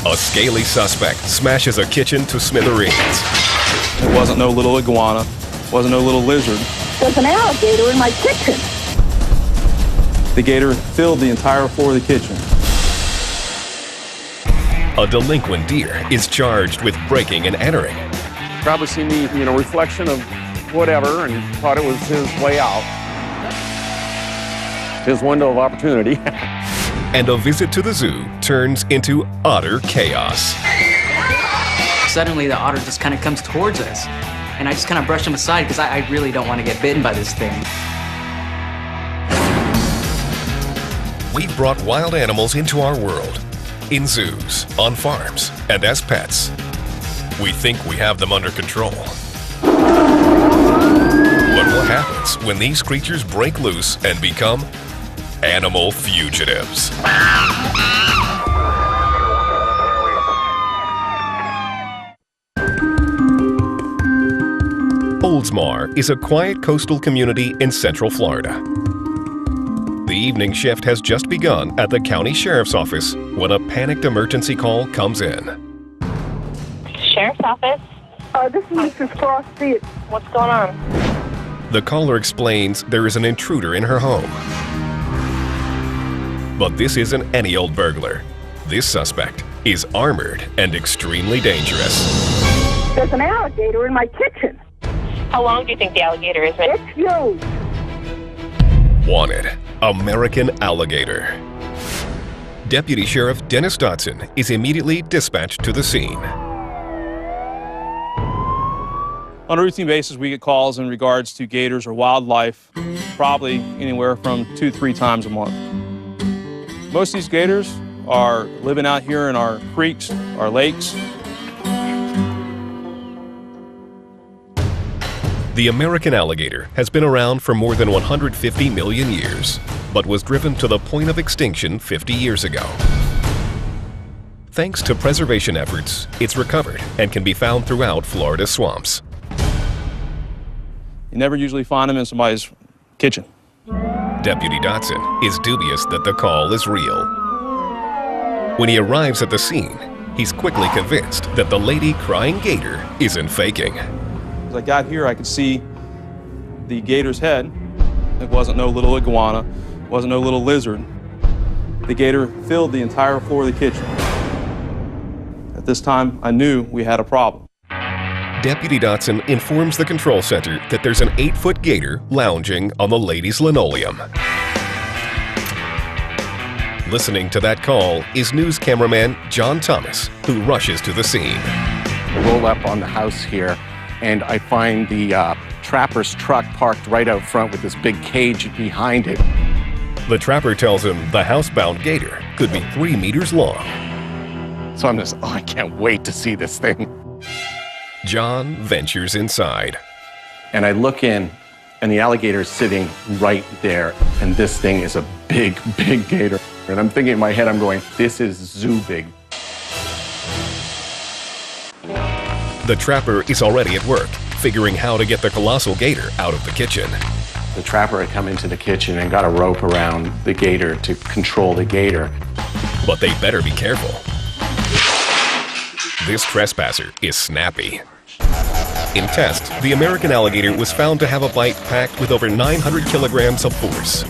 A scaly suspect smashes a kitchen to smithereens. It wasn't no little iguana, wasn't no little lizard. There's an alligator in my kitchen. The gator filled the entire floor of the kitchen. A delinquent deer is charged with breaking and entering. Probably seen the, reflection of whatever and thought it was his way out. His window of opportunity. And a visit to the zoo turns into utter chaos. Suddenly the otter just kind of comes towards us. And I just kind of brush him aside because I really don't want to get bitten by this thing. We've brought wild animals into our world. In zoos, on farms, and as pets. We think we have them under control. But what happens when these creatures break loose and become animal fugitives? Oldsmar is a quiet coastal community in Central Florida. The evening shift has just begun at the county sheriff's office when a panicked emergency call comes in. Sheriff's office? This is Mrs. Frosty. What's going on? The caller explains there is an intruder in her home. But this isn't any old burglar. This suspect is armored and extremely dangerous. There's an alligator in my kitchen. How long do you think the alligator is? It's huge. Wanted, American alligator. Deputy Sheriff Dennis Dotson is immediately dispatched to the scene. On a routine basis, we get calls in regards to gators or wildlife, probably anywhere from 2 to 3 times a month. Most of these gators are living out here in our creeks, our lakes. The American alligator has been around for more than 150 million years, but was driven to the point of extinction 50 years ago. Thanks to preservation efforts, it's recovered and can be found throughout Florida's swamps. You never usually find them in somebody's kitchen. Deputy Dotson is dubious that the call is real. When he arrives at the scene, he's quickly convinced that the lady crying gator isn't faking. As I got here, I could see the gator's head. It wasn't no little iguana, wasn't no little lizard. The gator filled the entire floor of the kitchen. At this time, I knew we had a problem. Deputy Dotson informs the control center that there's an 8-foot gator lounging on the lady's linoleum. Listening to that call is news cameraman John Thomas, who rushes to the scene. I roll up on the house here, and I find the trapper's truck parked right out front with this big cage behind it. The trapper tells him the housebound gator could be 3 meters long. So I'm just, I can't wait to see this thing. John ventures inside. And I look in, and the alligator's sitting right there, and this thing is a big, big gator. And I'm thinking in my head, I'm going, this is zoo big. The trapper is already at work, figuring how to get the colossal gator out of the kitchen. The trapper had come into the kitchen and got a rope around the gator to control the gator. But they better be careful. This trespasser is snappy. In tests, the American alligator was found to have a bite packed with over 900 kilograms of force.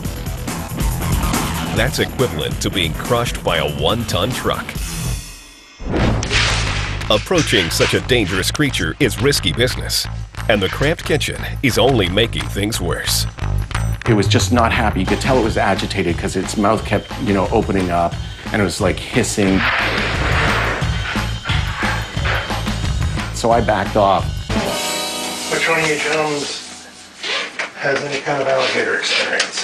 That's equivalent to being crushed by a 1-ton truck. Approaching such a dangerous creature is risky business, and the cramped kitchen is only making things worse. It was just not happy. You could tell it was agitated because its mouth kept, opening up, and it was like hissing. So I backed off. Which one of you gentlemen has any kind of alligator experience?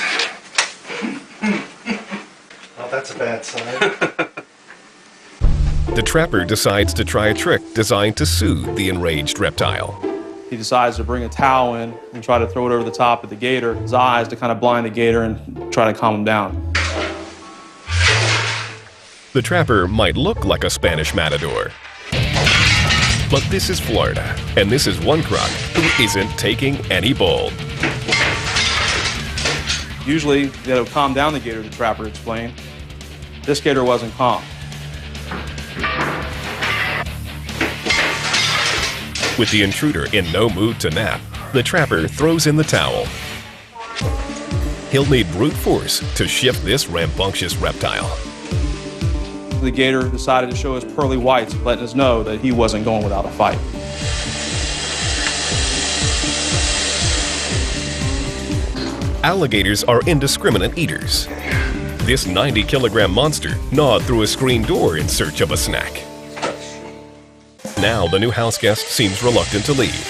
Well, that's a bad sign. The trapper decides to try a trick designed to soothe the enraged reptile. He decides to bring a towel in and try to throw it over the top of the gator's eyes to kind of blind the gator and try to calm him down. The trapper might look like a Spanish matador, but this is Florida, and this is one croc who isn't taking any bull. Usually, that'll calm down the gator, the trapper explained. This gator wasn't calm. With the intruder in no mood to nap, the trapper throws in the towel. He'll need brute force to shift this rambunctious reptile. The gator decided to show his pearly whites, letting us know that he wasn't going without a fight. Alligators are indiscriminate eaters. This 90-kilogram monster gnawed through a screen door in search of a snack. Now the new house guest seems reluctant to leave.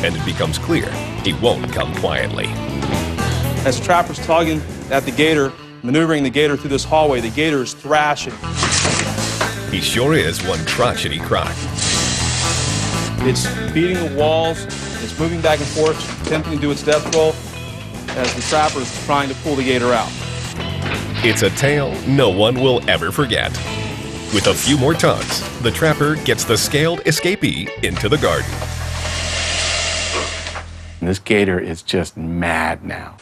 And it becomes clear he won't come quietly. As the trapper's tugging at the gator, maneuvering the gator through this hallway, the gator is thrashing. He sure is one crotchety croc. It's beating the walls, it's moving back and forth, attempting to do its death roll as the trapper is trying to pull the gator out. It's a tale no one will ever forget. With a few more tugs, the trapper gets the scaled escapee into the garden. And this gator is just mad now.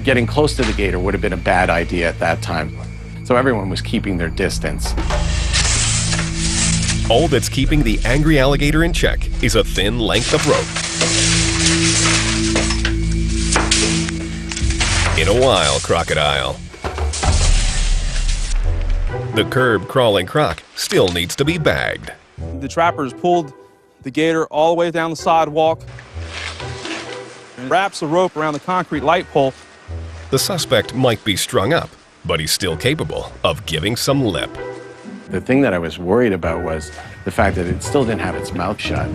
Getting close to the gator would have been a bad idea at that time. So everyone was keeping their distance. All that's keeping the angry alligator in check is a thin length of rope. In a while, crocodile. The curb-crawling croc still needs to be bagged. The trappers pulled the gator all the way down the sidewalk and wraps the rope around the concrete light pole. The suspect might be strung up, but he's still capable of giving some lip. The thing that I was worried about was the fact that it still didn't have its mouth shut.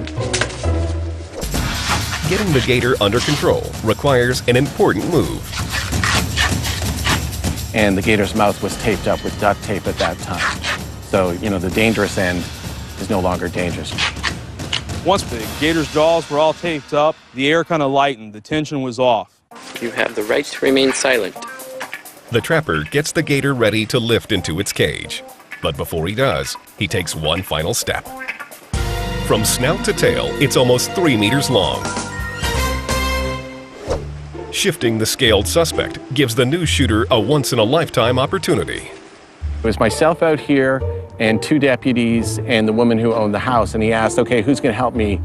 Getting the gator under control requires an important move. And the gator's mouth was taped up with duct tape at that time. So, you know, the dangerous end is no longer dangerous. Once the gator's jaws were all taped up, the air kind of lightened, the tension was off. You have the right to remain silent. The trapper gets the gator ready to lift into its cage. But before he does, he takes one final step. From snout to tail, it's almost 3 meters long. Shifting the scaled suspect gives the new shooter a once-in-a-lifetime opportunity. It was myself out here and 2 deputies and the woman who owned the house. And he asked, okay, who's going to help me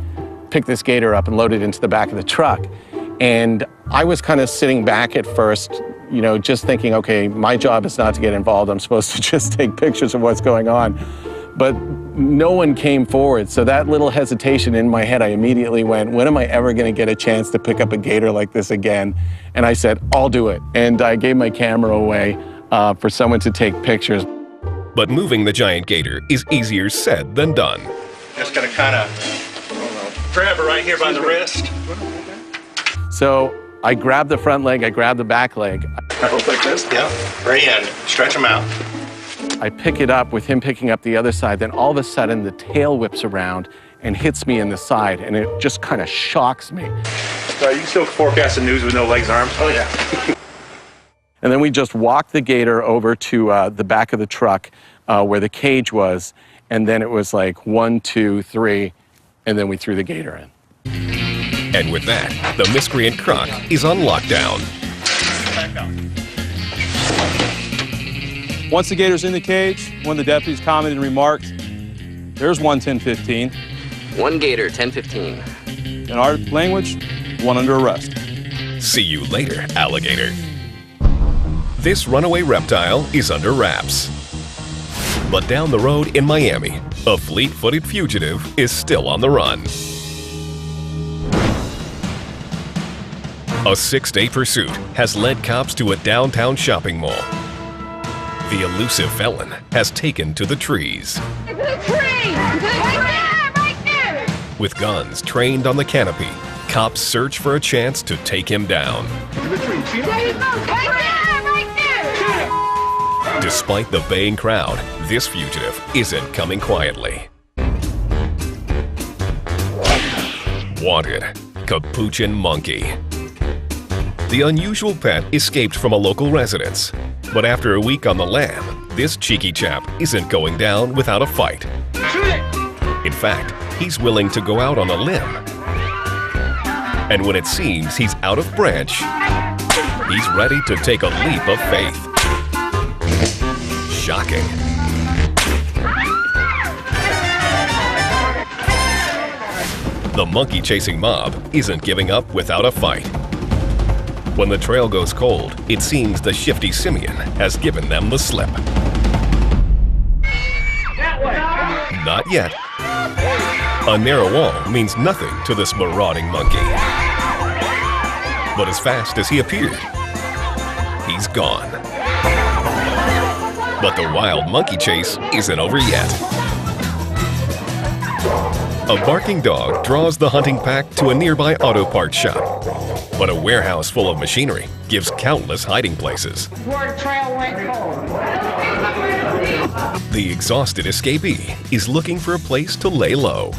pick this gator up and load it into the back of the truck? And I was kind of sitting back at first, you know, just thinking, okay, my job is not to get involved. I'm supposed to just take pictures of what's going on. But no one came forward. So that little hesitation in my head, I immediately went, when am I ever going to get a chance to pick up a gator like this again? And I said, I'll do it. And I gave my camera away for someone to take pictures. But moving the giant gator is easier said than done. Just gonna kind of grab it right here by the wrist. So I grabbed the front leg, I grabbed the back leg. Both like this? Yeah. Very end. Stretch them out. I pick it up with him picking up the other side. Then all of a sudden the tail whips around and hits me in the side, and it just kind of shocks me. So you can still forecast the news with no legs, arms? Oh, yeah. And then we just walked the gator over to the back of the truck where the cage was, and then it was like 1, 2, 3, and then we threw the gator in. And with that, the miscreant croc is on lockdown. Once the gator's in the cage, one of the deputies commented and remarked, there's one 1015. One gator, 1015. In our language, one under arrest. See you later, alligator. This runaway reptile is under wraps. But down the road in Miami, a fleet-footed fugitive is still on the run. A 6-day pursuit has led cops to a downtown shopping mall. The elusive felon has taken to the trees. The tree! Right there! With guns trained on the canopy, cops search for a chance to take him down. There you go! Right there! Despite the baying crowd, this fugitive isn't coming quietly. Wanted, capuchin monkey. The unusual pet escaped from a local residence. But after a week on the lam, this cheeky chap isn't going down without a fight. In fact, he's willing to go out on a limb. And when it seems he's out of branch, he's ready to take a leap of faith. shocking. The monkey-chasing mob isn't giving up without a fight. When the trail goes cold, it seems the shifty simian has given them the slip. Not yet. A narrow wall means nothing to this marauding monkey. But as fast as he appeared, he's gone. But the wild monkey chase isn't over yet. A barking dog draws the hunting pack to a nearby auto parts shop. But a warehouse full of machinery gives countless hiding places. Where the trail went cold. The exhausted escapee is looking for a place to lay low.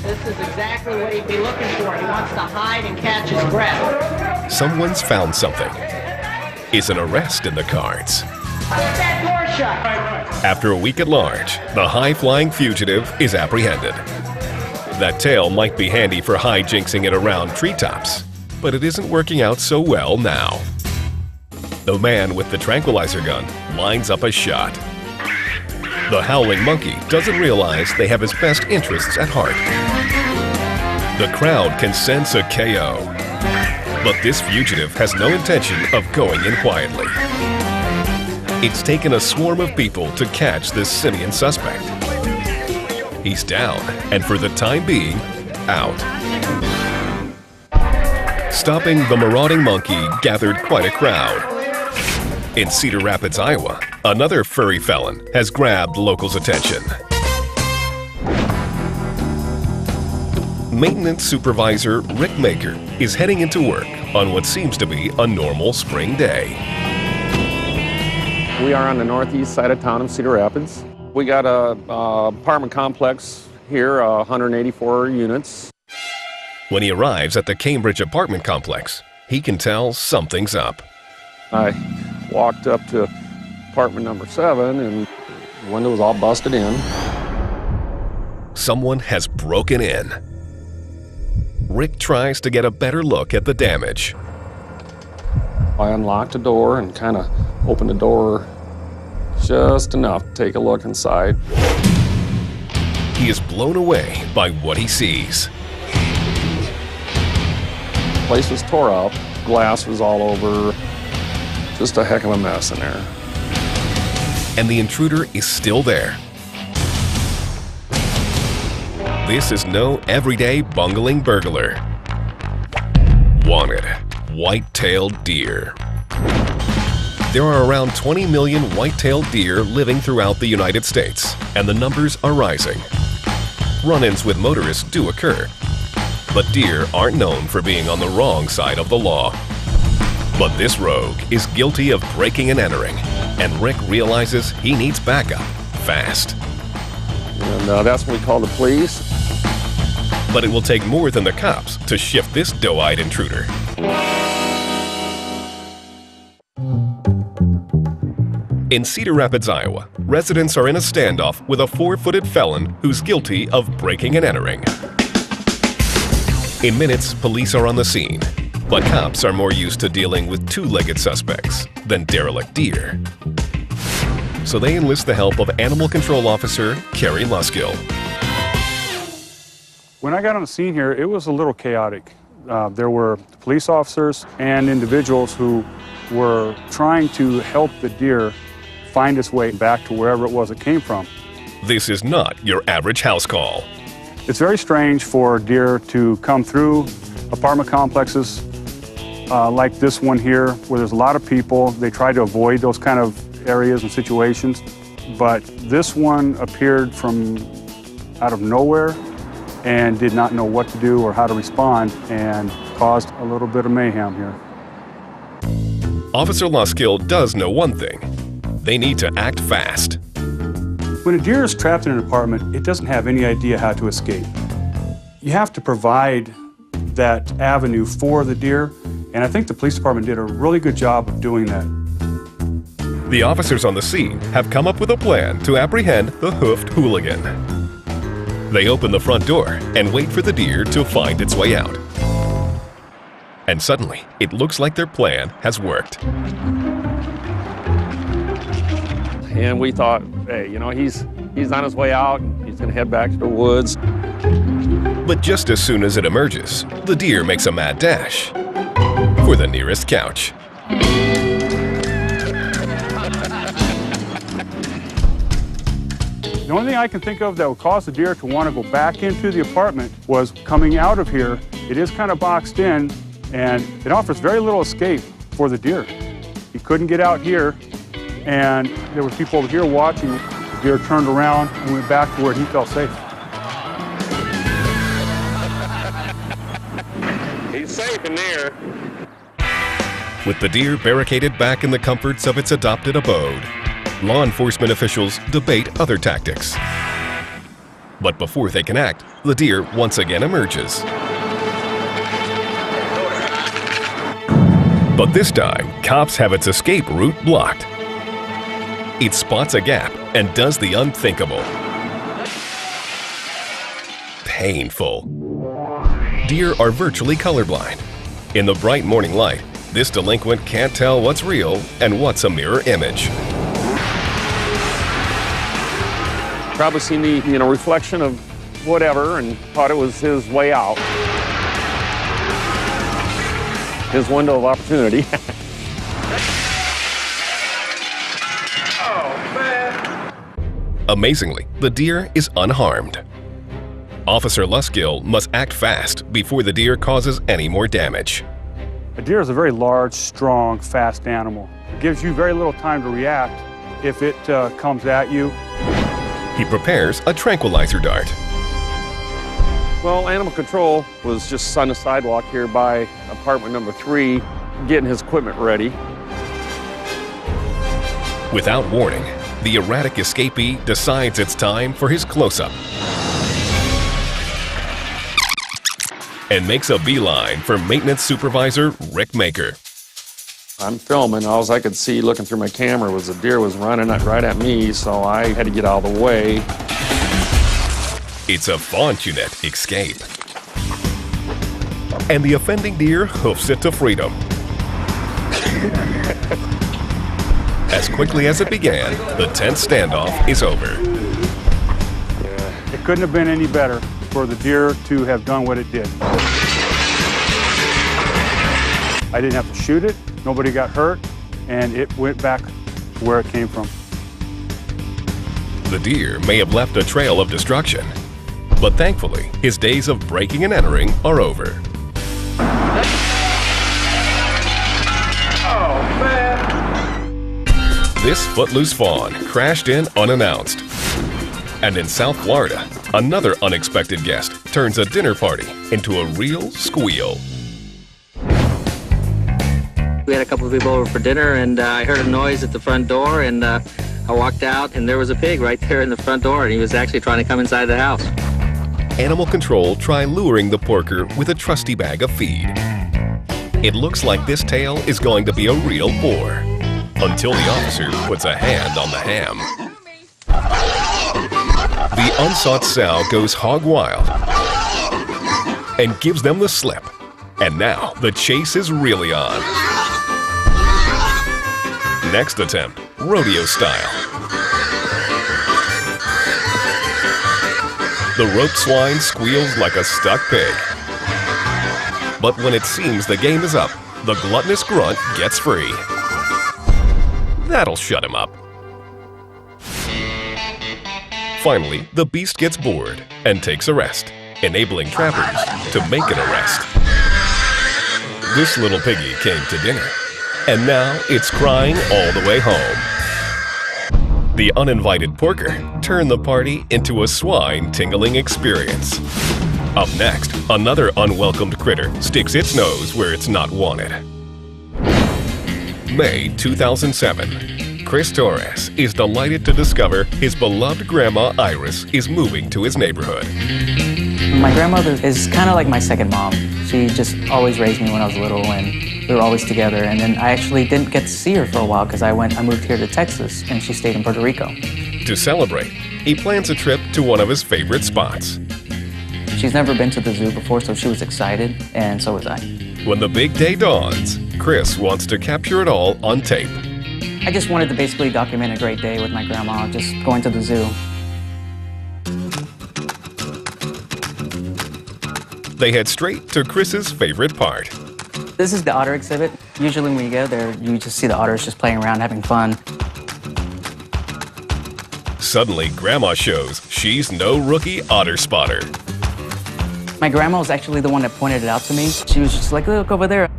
This is exactly what he'd be looking for. He wants to hide and catch his breath. Someone's found something. Is an arrest in the cards? Put that door shut. After a week at large, the high-flying fugitive is apprehended. That tail might be handy for hijinksing it around treetops, but it isn't working out so well now. The man with the tranquilizer gun lines up a shot. The howling monkey doesn't realize they have his best interests at heart. The crowd can sense a KO, but this fugitive has no intention of going in quietly. It's taken a swarm of people to catch this simian suspect. He's down, and for the time being, out. Stopping the marauding monkey gathered quite a crowd. In Cedar Rapids, Iowa, another furry felon has grabbed locals' attention. Maintenance supervisor Rick Maker is heading into work on what seems to be a normal spring day. We are on the northeast side of town of Cedar Rapids. We got a apartment complex here, 184 units. When he arrives at the Cambridge apartment complex, he can tell something's up. I walked up to apartment number 7 and the window was all busted in. Someone has broken in. Rick tries to get a better look at the damage. I unlocked the door and kind of opened the door just enough to take a look inside. He is blown away by what he sees. The place was tore up, glass was all over, just a heck of a mess in there. And the intruder is still there. This is no everyday bungling burglar. Wanted, white-tailed deer. There are around 20 million white-tailed deer living throughout the United States, and the numbers are rising. Run-ins with motorists do occur, but deer aren't known for being on the wrong side of the law. But this rogue is guilty of breaking and entering, and Rick realizes he needs backup fast. And that's when we called the police. But it will take more than the cops to shift this doe-eyed intruder. In Cedar Rapids, Iowa, residents are in a standoff with a 4-footed felon who's guilty of breaking and entering. In minutes, police are on the scene, but cops are more used to dealing with 2-legged suspects than derelict deer. So they enlist the help of Animal Control Officer Carrie Luskill. When I got on the scene here, it was a little chaotic. There were police officers and individuals who were trying to help the deer find its way back to wherever it was it came from. This is not your average house call. It's very strange for deer to come through apartment complexes like this one here, where there's a lot of people. They try to avoid those kind of areas and situations. But this one appeared from out of nowhere and did not know what to do or how to respond, and caused a little bit of mayhem here. Officer Luskill does know one thing. They need to act fast. When a deer is trapped in an apartment, it doesn't have any idea how to escape. You have to provide that avenue for the deer, and I think the police department did a really good job of doing that. The officers on the scene have come up with a plan to apprehend the hoofed hooligan. They open the front door and wait for the deer to find its way out. And suddenly, it looks like their plan has worked. and we thought, hey, you know, he's on his way out, and he's gonna head back to the woods. But just as soon as it emerges, the deer makes a mad dash for the nearest couch. The only thing I can think of that would cause the deer to want to go back into the apartment was coming out of here. It is kind of boxed in, and it offers very little escape for the deer. He couldn't get out here, and there were people over here watching. The deer turned around and went back to where he felt safe. He's safe in there. With the deer barricaded back in the comforts of its adopted abode, law enforcement officials debate other tactics. But before they can act, the deer once again emerges. But this time, cops have its escape route blocked. It spots a gap and does the unthinkable. Painful. Deer are virtually colorblind. In the bright morning light, this delinquent can't tell what's real and what's a mirror image. Probably seen the reflection of whatever and thought it was his way out. His window of opportunity. Amazingly, the deer is unharmed. Officer Luskill must act fast before the deer causes any more damage. A deer is a very large, strong, fast animal. It gives you very little time to react if it comes at you. He prepares a tranquilizer dart. Well, animal control was just on the sidewalk here by apartment number 3, getting his equipment ready. Without warning, the erratic escapee decides it's time for his close-up and makes a beeline for maintenance supervisor Rick Maker. I'm filming. All I could see looking through my camera was the deer was running right at me, so I had to get out of the way. It's a fortunate escape. And the offending deer hoofs it to freedom. As quickly as it began, the tense standoff is over. It couldn't have been any better for the deer to have done what it did. I didn't have to shoot it, nobody got hurt, and it went back to where it came from. The deer may have left a trail of destruction, but thankfully, his days of breaking and entering are over. Oh, man! This footloose fawn crashed in unannounced. And in South Florida, another unexpected guest turns a dinner party into a real squeal. We had a couple of people over for dinner, and I heard a noise at the front door, and I walked out, and there was a pig right there in the front door, and he was actually trying to come inside the house. Animal control try luring the porker with a trusty bag of feed. It looks like this tale is going to be a real bore, until the officer puts a hand on the ham. The unsought sow goes hog wild and gives them the slip. And now the chase is really on. Next attempt, rodeo style. The rope swine squeals like a stuck pig. But when it seems the game is up, the gluttonous grunt gets free. That'll shut him up. Finally, the beast gets bored and takes a rest, enabling trappers to make an arrest. This little piggy came to dinner, and now it's crying all the way home. The uninvited porker turned the party into a swine-tingling experience. Up next, another unwelcomed critter sticks its nose where it's not wanted. May 2007. Chris Torres is delighted to discover his beloved grandma Iris is moving to his neighborhood. My grandmother is kind of like my second mom. She just always raised me when I was little, and we were always together. And then I actually didn't get to see her for a while because I moved here to Texas, and she stayed in Puerto Rico. To celebrate, he plans a trip to one of his favorite spots. She's never been to the zoo before, so she was excited, and so was I. When the big day dawns, Chris wants to capture it all on tape. I just wanted to basically document a great day with my grandma, just going to the zoo. They head straight to Chris's favorite part. This is the otter exhibit. Usually when you go there, you just see the otters just playing around, having fun. Suddenly, Grandma shows she's no rookie otter spotter. My grandma was actually the one that pointed it out to me. She was just like, look over there.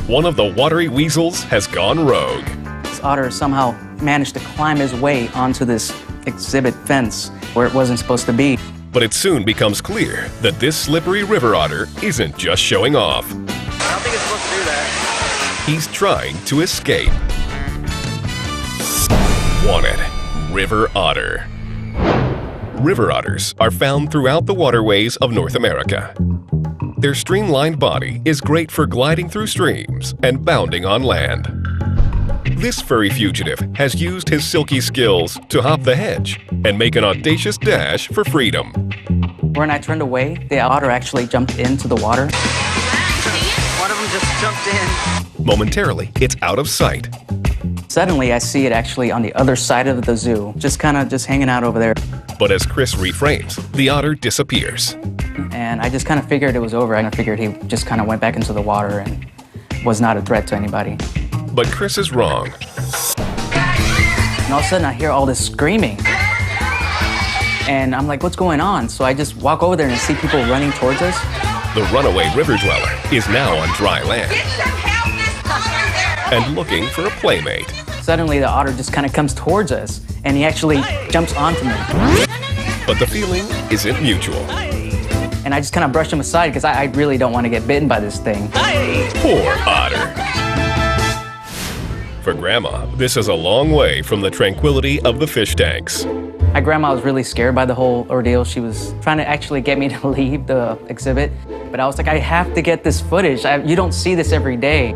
One of the watery weasels has gone rogue. This otter somehow managed to climb his way onto this exhibit fence where it wasn't supposed to be. But it soon becomes clear that this slippery river otter isn't just showing off. I don't think it's supposed to do that. He's trying to escape. Wanted, river otter. River otters are found throughout the waterways of North America. Their streamlined body is great for gliding through streams and bounding on land. This furry fugitive has used his silky skills to hop the hedge and make an audacious dash for freedom. When I turned away, the otter actually jumped into the water. One of them just jumped in. Momentarily, it's out of sight. Suddenly, I see it actually on the other side of the zoo, just hanging out over there. But as Chris reframes, the otter disappears. And I just kind of figured it was over. I figured he just kind of went back into the water and was not a threat to anybody. But Chris is wrong. And all of a sudden, I hear all this screaming. And I'm like, what's going on? So I just walk over there and see people running towards us. The runaway river dweller is now on dry land and looking for a playmate. Suddenly, the otter just kind of comes towards us, and he actually jumps onto me. But the feeling isn't mutual. And I just kind of brush him aside because I really don't want to get bitten by this thing. Poor otter. For Grandma, this is a long way from the tranquility of the fish tanks. My grandma was really scared by the whole ordeal. She was trying to actually get me to leave the exhibit. But I was like, I have to get this footage. You don't see this every day.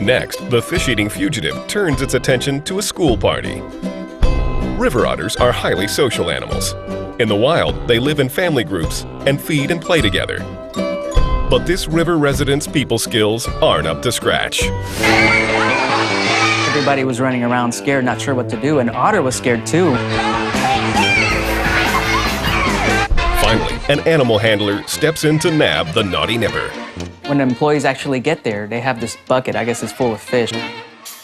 Next, the fish-eating fugitive turns its attention to a school party. River otters are highly social animals. In the wild, they live in family groups and feed and play together. But this river resident's people skills aren't up to scratch. Everybody was running around scared, not sure what to do, and Otter was scared too. Finally, an animal handler steps in to nab the naughty nipper. When the employees actually get there, they have this bucket, I guess it's full of fish.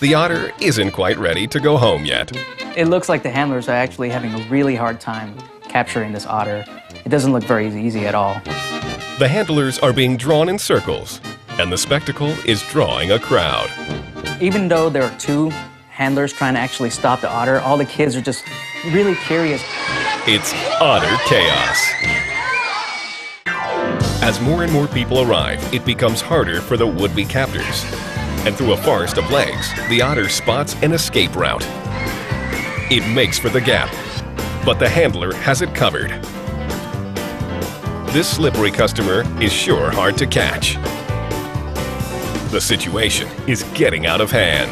The otter isn't quite ready to go home yet. It looks like the handlers are actually having a really hard time capturing this otter. It doesn't look very easy at all. The handlers are being drawn in circles, and the spectacle is drawing a crowd. Even though there are two handlers trying to actually stop the otter, all the kids are just really curious. It's otter chaos. As more and more people arrive, it becomes harder for the would-be captors. And through a forest of legs, the otter spots an escape route. It makes for the gap, but the handler has it covered. This slippery customer is sure hard to catch. The situation is getting out of hand.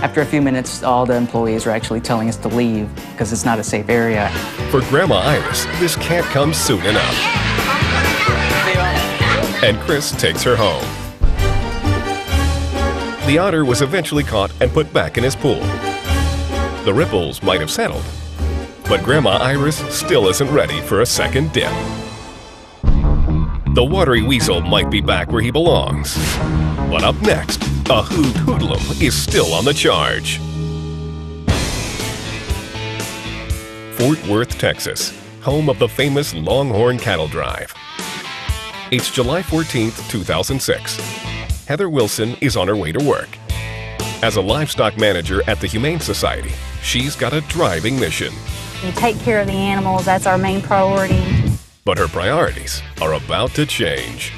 After a few minutes, all the employees are actually telling us to leave because it's not a safe area. For Grandma Iris, this can't come soon enough. And Chris takes her home. The otter was eventually caught and put back in his pool. The ripples might have settled, but Grandma Iris still isn't ready for a second dip. The watery weasel might be back where he belongs. But up next, a hoodlum is still on the charge. Fort Worth, Texas, home of the famous Longhorn Cattle Drive. It's July 14th, 2006. Heather Wilson is on her way to work. As a livestock manager at the Humane Society, she's got a driving mission. You take care of the animals, that's our main priority. But her priorities are about to change.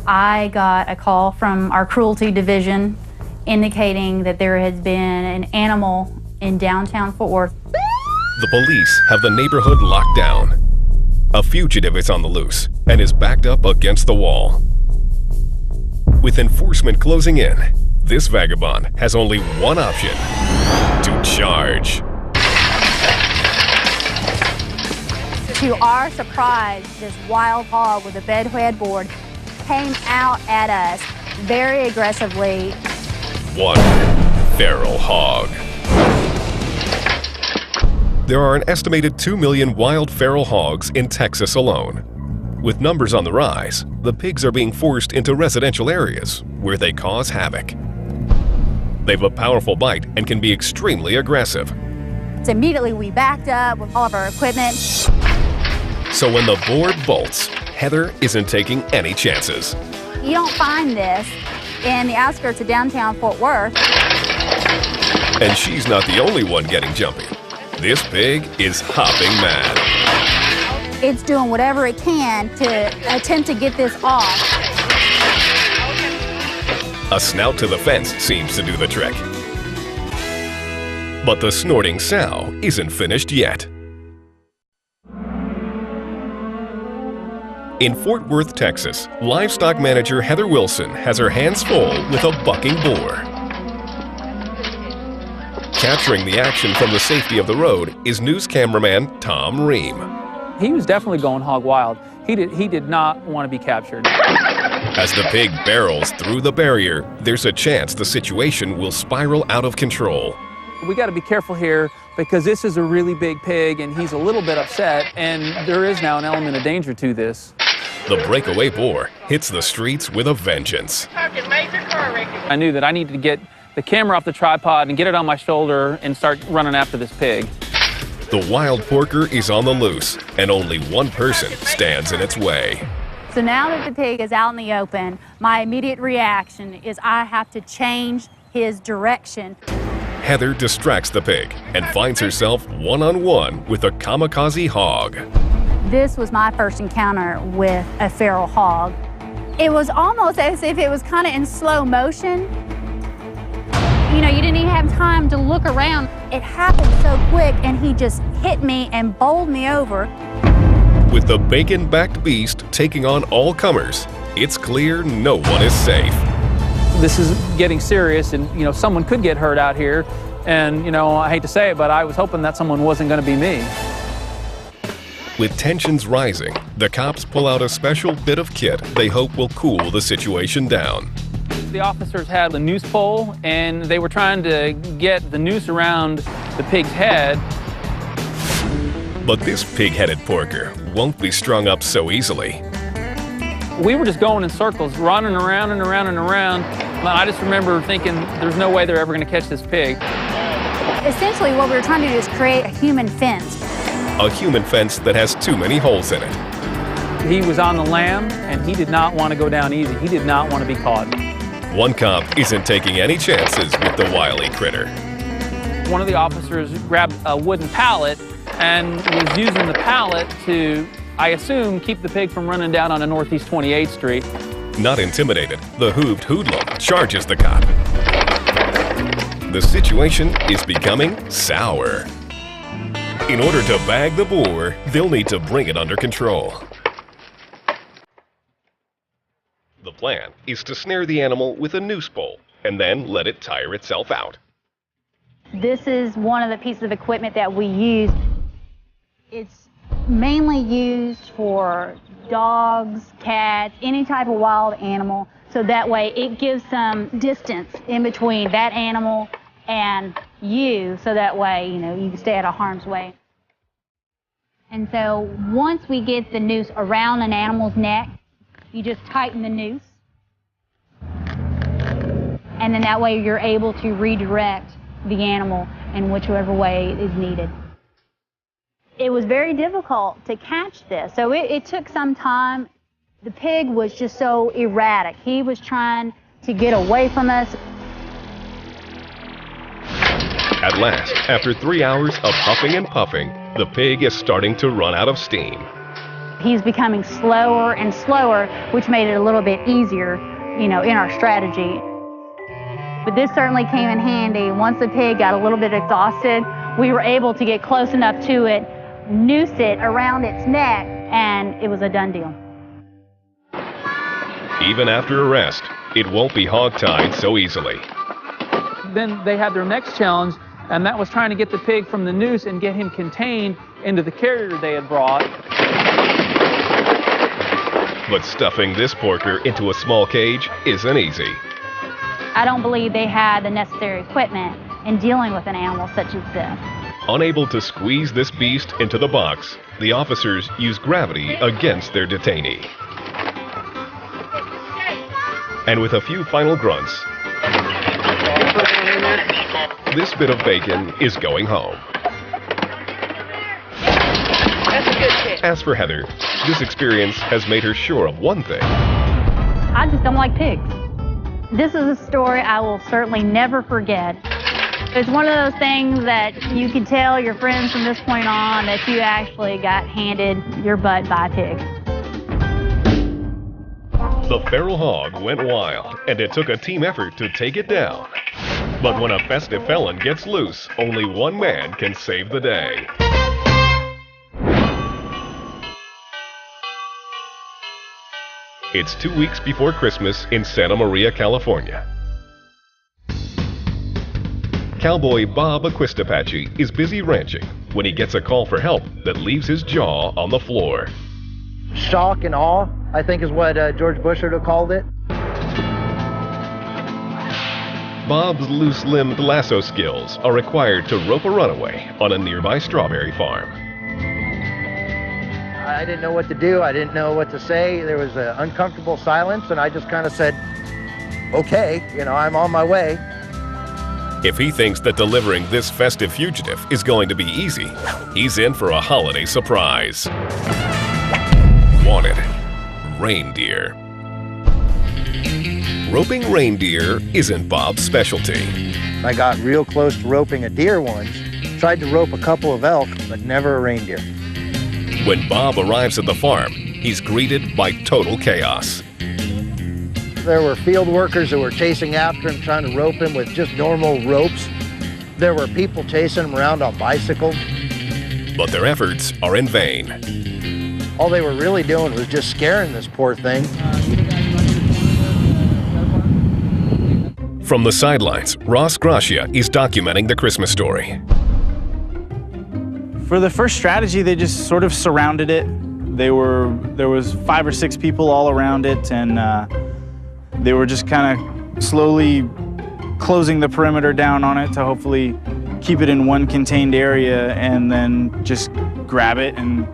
I got a call from our cruelty division indicating that there had been an animal in downtown Fort Worth. The police have the neighborhood locked down. A fugitive is on the loose and is backed up against the wall. With enforcement closing in, this vagabond has only one option: to charge. To our surprise, this wild hog with a bedhead board came out at us very aggressively. one feral hog. There are an estimated 2 million wild feral hogs in Texas alone. With numbers on the rise, the pigs are being forced into residential areas where they cause havoc. They have a powerful bite and can be extremely aggressive. So immediately we backed up with all of our equipment. So when the board bolts, Heather isn't taking any chances. You don't find this in the outskirts of downtown Fort Worth. And she's not the only one getting jumpy. This pig is hopping mad. It's doing whatever it can to attempt to get this off. A snout to the fence seems to do the trick. But the snorting sow isn't finished yet. In Fort Worth, Texas, livestock manager Heather Wilson has her hands full with a bucking boar. Capturing the action from the safety of the road is news cameraman Tom Ream. He was definitely going hog wild. He did not want to be captured. As the pig barrels through the barrier, there's a chance the situation will spiral out of control. We got to be careful here because this is a really big pig and he's a little bit upset, and there is now an element of danger to this. The breakaway boar hits the streets with a vengeance. I knew that I needed to get the camera off the tripod and get it on my shoulder and start running after this pig. The wild porker is on the loose, and only one person stands in its way. So now that the pig is out in the open, my immediate reaction is I have to change his direction. Heather distracts the pig and finds herself one-on-one with a kamikaze hog. This was my first encounter with a feral hog. It was almost as if it was kind of in slow motion. You know, you didn't even have time to look around. It happened so quick, and he just hit me and bowled me over. With the bacon-backed beast taking on all comers, it's clear no one is safe. This is getting serious, and you know, someone could get hurt out here. And you know, I hate to say it, but I was hoping that someone wasn't going to be me. With tensions rising, the cops pull out a special bit of kit they hope will cool the situation down. The officers had a noose pole, and they were trying to get the noose around the pig's head. But this pig-headed porker won't be strung up so easily. We were just going in circles, running around and around and around. I just remember thinking, there's no way they're ever going to catch this pig. Essentially, what we were trying to do is create a human fence. A human fence that has too many holes in it. He was on the lam, and he did not want to go down easy. He did not want to be caught. One cop isn't taking any chances with the wily critter. One of the officers grabbed a wooden pallet and was using the pallet to, I assume, keep the pig from running down on Northeast 28th Street. Not intimidated, the hooved hoodlum charges the cop. The situation is becoming sour. In order to bag the boar, they'll need to bring it under control. The plan is to snare the animal with a noose pole and then let it tire itself out. This is one of the pieces of equipment that we use. It's mainly used for dogs, cats, any type of wild animal, so that way it gives some distance in between that animal and you, so that way, you know, you can stay out of harm's way. And so once we get the noose around an animal's neck, you just tighten the noose. And then that way you're able to redirect the animal in whichever way is needed. It was very difficult to catch this, so it took some time. The pig was just so erratic. He was trying to get away from us. At last, after 3 hours of huffing and puffing, the pig is starting to run out of steam. He's becoming slower and slower, which made it a little bit easier, you know, in our strategy. But this certainly came in handy. Once the pig got a little bit exhausted, we were able to get close enough to it, noose it around its neck, and it was a done deal. Even after arrest, it won't be hog-tied so easily. Then they had their next challenge, and that was trying to get the pig from the noose and get him contained into the carrier they had brought. But stuffing this porker into a small cage isn't easy. I don't believe they had the necessary equipment in dealing with an animal such as this. Unable to squeeze this beast into the box, the officers use gravity against their detainee. And with a few final grunts, this bit of bacon is going home. As for Heather, this experience has made her sure of one thing. I just don't like pigs. This is a story I will certainly never forget. It's one of those things that you can tell your friends from this point on that you actually got handed your butt by a pig. The feral hog went wild, and it took a team effort to take it down. But when a festive felon gets loose, only one man can save the day. It's 2 weeks before Christmas in Santa Maria, California. Cowboy Bob Aquistapache is busy ranching when he gets a call for help that leaves his jaw on the floor. Shock and awe, I think is what George Bush would have called it. Bob's loose-limbed lasso skills are required to rope a runaway on a nearby strawberry farm. I didn't know what to do. I didn't know what to say. There was an uncomfortable silence, and I just kind of said, okay, I'm on my way. If he thinks that delivering this festive fugitive is going to be easy, he's in for a holiday surprise. Wanted: reindeer. Roping reindeer isn't Bob's specialty. I got real close to roping a deer once, tried to rope a couple of elk, but never a reindeer. When Bob arrives at the farm, he's greeted by total chaos. There were field workers that were chasing after him, trying to rope him with just normal ropes. There were people chasing him around on bicycles. But their efforts are in vain. All they were really doing was just scaring this poor thing. From the sidelines, Ross Gracia is documenting the Christmas story. For the first strategy, they just sort of surrounded it. There was 5 or 6 people all around it, and they were just kind of slowly closing the perimeter down on it to hopefully keep it in one contained area and then just grab it and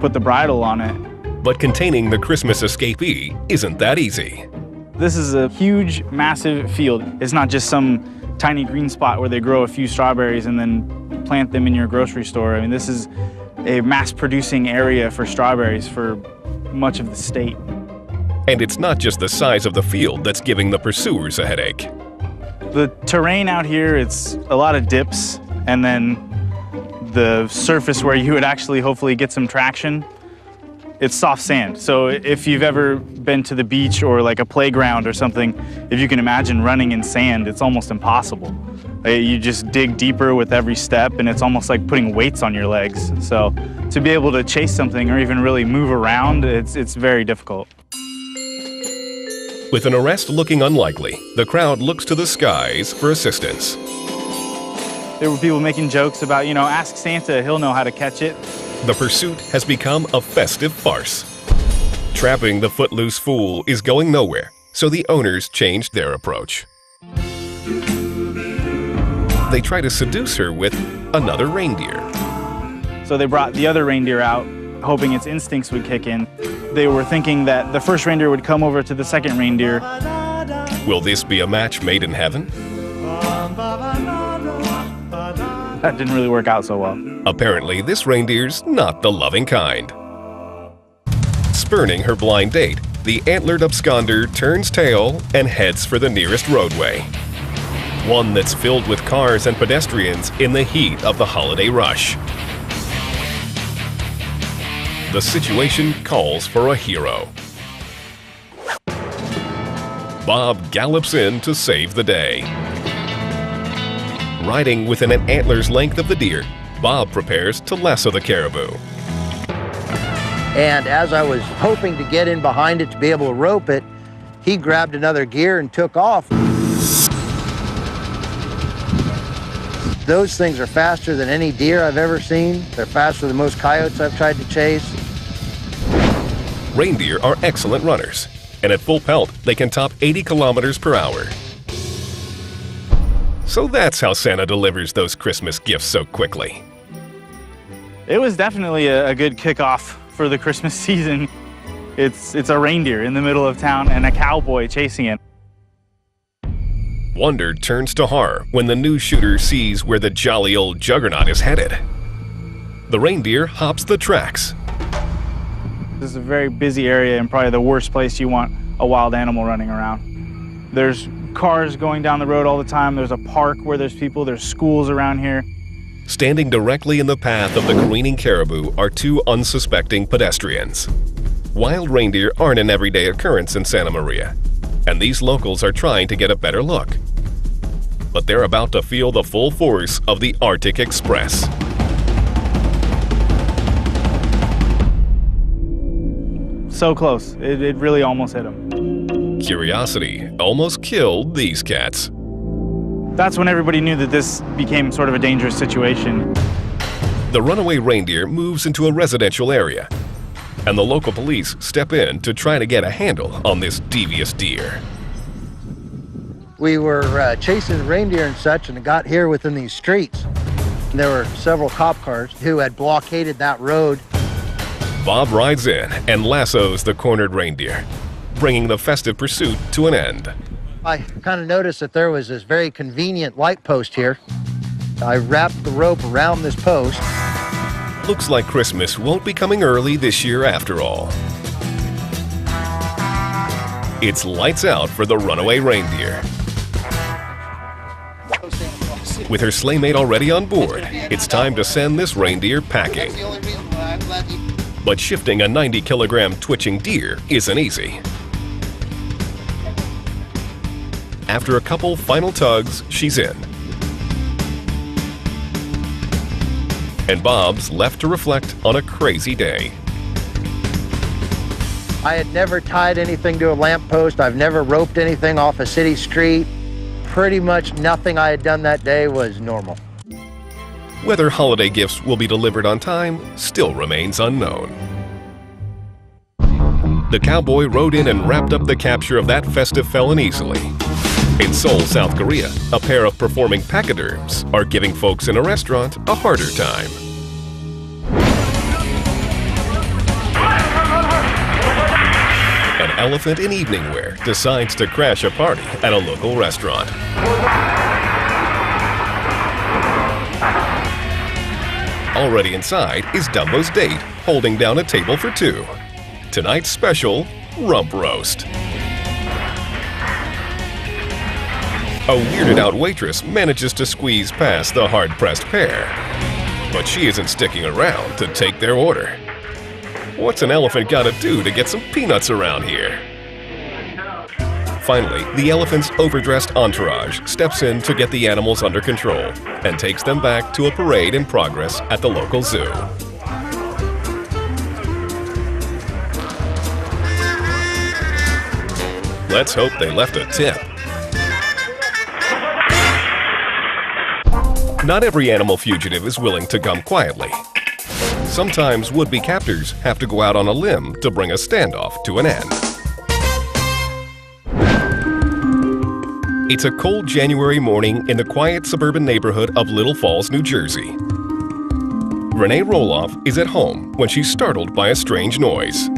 put the bridle on it. But containing the Christmas escapee isn't that easy. This is a huge, massive field. It's not just some tiny green spot where they grow a few strawberries and then plant them in your grocery store. I mean, this is a mass-producing area for strawberries for much of the state. And it's not just the size of the field that's giving the pursuers a headache. The terrain out here, it's a lot of dips, and then the surface where you would actually hopefully get some traction, it's soft sand. So if you've ever been to the beach or like a playground or something, if you can imagine running in sand, it's almost impossible. You just dig deeper with every step, and it's almost like putting weights on your legs. So to be able to chase something or even really move around, it's very difficult. With an arrest looking unlikely, the crowd looks to the skies for assistance. There were people making jokes about, ask Santa, he'll know how to catch it. The pursuit has become a festive farce. Trapping the footloose fool is going nowhere, so the owners changed their approach. They try to seduce her with another reindeer. So they brought the other reindeer out, hoping its instincts would kick in. They were thinking that the first reindeer would come over to the second reindeer. Will this be a match made in heaven? That didn't really work out so well. Apparently, this reindeer's not the loving kind. Spurning her blind date, the antlered absconder turns tail and heads for the nearest roadway. One that's filled with cars and pedestrians in the heat of the holiday rush. The situation calls for a hero. Bob gallops in to save the day. Riding within an antler's length of the deer, Bob prepares to lasso the caribou. And as I was hoping to get in behind it to be able to rope it, he grabbed another gear and took off. Those things are faster than any deer I've ever seen. They're faster than most coyotes I've tried to chase. Reindeer are excellent runners, and at full pelt, they can top 80 kilometers per hour. So that's how Santa delivers those Christmas gifts so quickly. It was definitely a good kickoff for the Christmas season. It's a reindeer in the middle of town and a cowboy chasing it. Wonder turns to horror when the news shooter sees where the jolly old juggernaut is headed. The reindeer hops the tracks. This is a very busy area and probably the worst place you want a wild animal running around. There's cars going down the road all the time. There's a park where there's people. There's schools around here. Standing directly in the path of the careening caribou are two unsuspecting pedestrians. Wild reindeer aren't an everyday occurrence in Santa Maria, and these locals are trying to get a better look. But they're about to feel the full force of the Arctic Express. So close. It really almost hit him. Curiosity almost killed these cats. That's when everybody knew that this became sort of a dangerous situation. The runaway reindeer moves into a residential area, and the local police step in to try to get a handle on this devious deer. We were chasing the reindeer and such, and it got here within these streets. There were several cop cars who had blockaded that road. Bob rides in and lassos the cornered reindeer, bringing the festive pursuit to an end. I kind of noticed that there was this very convenient light post here. I wrapped the rope around this post. Looks like Christmas won't be coming early this year after all. It's lights out for the runaway reindeer. With her sleigh mate already on board, it's time to send this reindeer packing. But shifting a 90-kilogram twitching deer isn't easy. After a couple final tugs, she's in. And Bob's left to reflect on a crazy day. I had never tied anything to a lamppost. I've never roped anything off a city street. Pretty much nothing I had done that day was normal. Whether holiday gifts will be delivered on time still remains unknown. The cowboy rode in and wrapped up the capture of that festive felon easily. In Seoul, South Korea, a pair of performing pachyderms are giving folks in a restaurant a harder time. An elephant in evening wear decides to crash a party at a local restaurant. Already inside is Dumbo's date, holding down a table for two. Tonight's special, rump roast. A weirded-out waitress manages to squeeze past the hard-pressed pair, but she isn't sticking around to take their order. What's an elephant gotta do to get some peanuts around here? Finally, the elephant's overdressed entourage steps in to get the animals under control and takes them back to a parade in progress at the local zoo. Let's hope they left a tip. Not every animal fugitive is willing to come quietly. Sometimes would-be captors have to go out on a limb to bring a standoff to an end. It's a cold January morning in the quiet suburban neighborhood of Little Falls, New Jersey. Renee Roloff is at home when she's startled by a strange noise.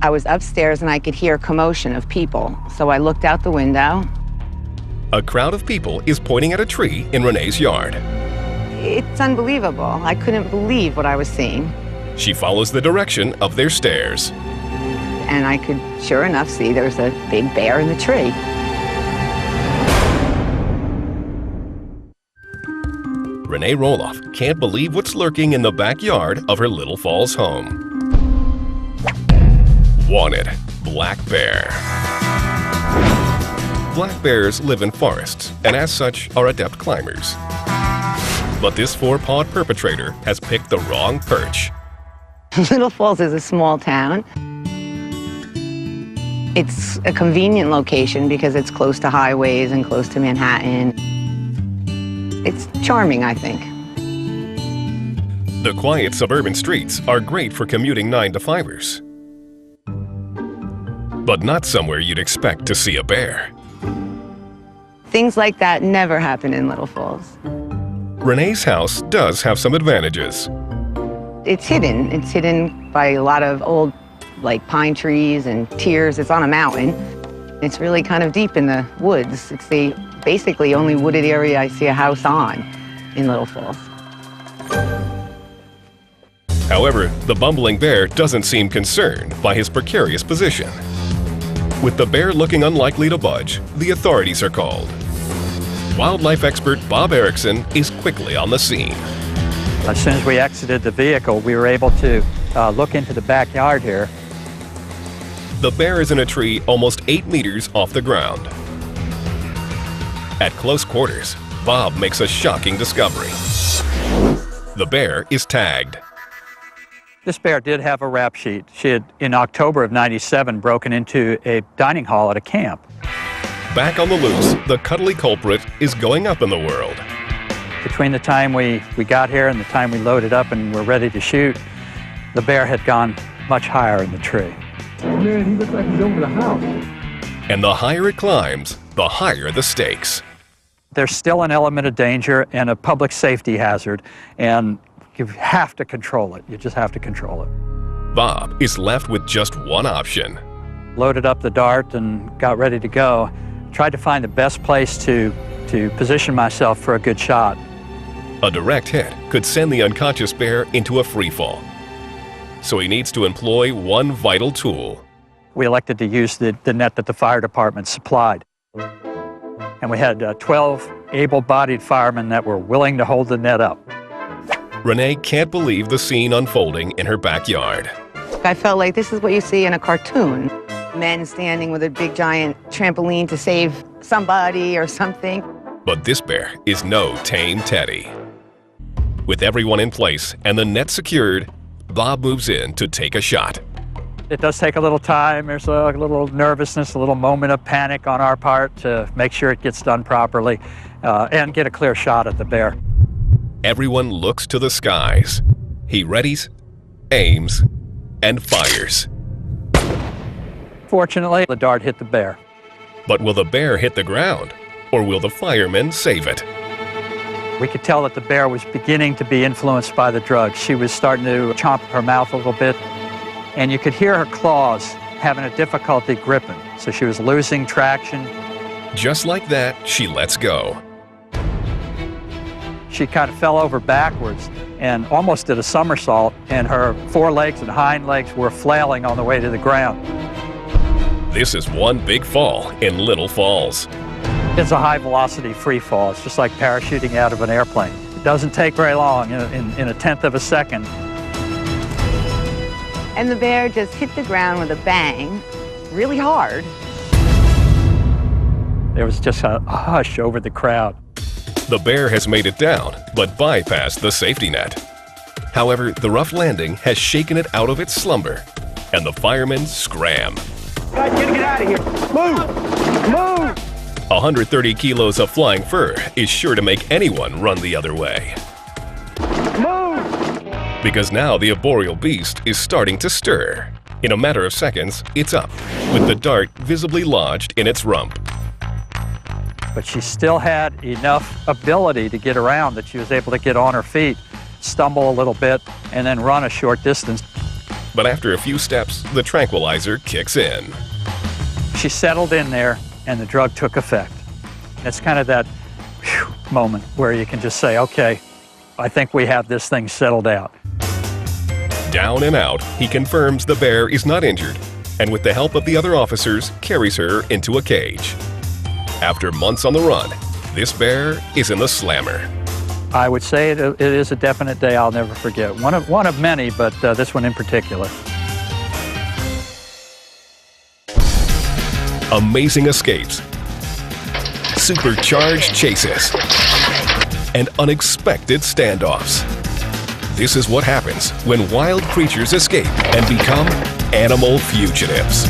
I was upstairs and I could hear a commotion of people, so I looked out the window. A crowd of people is pointing at a tree in Renee's yard. It's unbelievable. I couldn't believe what I was seeing. She follows the direction of their stares. And I could, sure enough, see there's a big bear in the tree. Renee Roloff can't believe what's lurking in the backyard of her Little Falls home. Wanted, black bear. Black bears live in forests and as such are adept climbers. But this four-pawed perpetrator has picked the wrong perch. Little Falls is a small town. It's a convenient location because it's close to highways and close to Manhattan. It's charming, I think. The quiet suburban streets are great for commuting 9-to-5ers. But not somewhere you'd expect to see a bear. Things like that never happen in Little Falls. Renee's house does have some advantages. It's hidden. It's hidden by a lot of old, like, pine trees and tiers. It's on a mountain. It's really kind of deep in the woods. It's the basically only wooded area I see a house on in Little Falls. However, the bumbling bear doesn't seem concerned by his precarious position. With the bear looking unlikely to budge, the authorities are called. Wildlife expert Bob Erickson is quickly on the scene. As soon as we exited the vehicle, we were able to look into the backyard here. The bear is in a tree almost 8 meters off the ground. At close quarters, Bob makes a shocking discovery. The bear is tagged. This bear did have a rap sheet. She had, in October of '97, broken into a dining hall at a camp. Back on the loose, the cuddly culprit is going up in the world. Between the time we got here and the time we loaded up and were ready to shoot, the bear had gone much higher in the tree. Man, he looks like he's over the house. And the higher it climbs, the higher the stakes. There's still an element of danger and a public safety hazard, and you have to control it. You just have to control it. Bob is left with just one option. Loaded up the dart and got ready to go. Tried to find the best place to position myself for a good shot. A direct hit could send the unconscious bear into a free fall. So he needs to employ one vital tool. We elected to use the net that the fire department supplied. And we had 12 able-bodied firemen that were willing to hold the net up. Renee can't believe the scene unfolding in her backyard. I felt like this is what you see in a cartoon. Men standing with a big giant trampoline to save somebody or something. But this bear is no tame teddy. With everyone in place and the net secured, Bob moves in to take a shot. It does take a little time. There's a little nervousness, a little moment of panic on our part to make sure it gets done properly and get a clear shot at the bear. Everyone looks to the skies. He readies, aims, and fires. Fortunately, the dart hit the bear. But will the bear hit the ground, or will the firemen save it? We could tell that the bear was beginning to be influenced by the drug. She was starting to chomp her mouth a little bit, and you could hear her claws having a difficulty gripping. So she was losing traction. Just like that, she lets go. She kind of fell over backwards and almost did a somersault, and her forelegs and hind legs were flailing on the way to the ground. This is one big fall in Little Falls. It's a high-velocity free fall. It's just like parachuting out of an airplane. It doesn't take very long, in a tenth of a second. And the bear just hit the ground with a bang, really hard. There was just a hush over the crowd. The bear has made it down, but bypassed the safety net. However, the rough landing has shaken it out of its slumber, and the firemen scram. Guys, get out of here. Move! Move! 130 kilos of flying fur is sure to make anyone run the other way. Move! Because now the arboreal beast is starting to stir. In a matter of seconds, it's up, with the dart visibly lodged in its rump. But she still had enough ability to get around that she was able to get on her feet, stumble a little bit, and then run a short distance. But after a few steps, the tranquilizer kicks in. She settled in there, and the drug took effect. It's kind of that moment where you can just say, okay, I think we have this thing settled out. Down and out, he confirms the bear is not injured, and with the help of the other officers, carries her into a cage. After months on the run, this bear is in the slammer. I would say it is a definite day I'll never forget. One of many, but this one in particular. Amazing escapes, supercharged chases, and unexpected standoffs. This is what happens when wild creatures escape and become animal fugitives.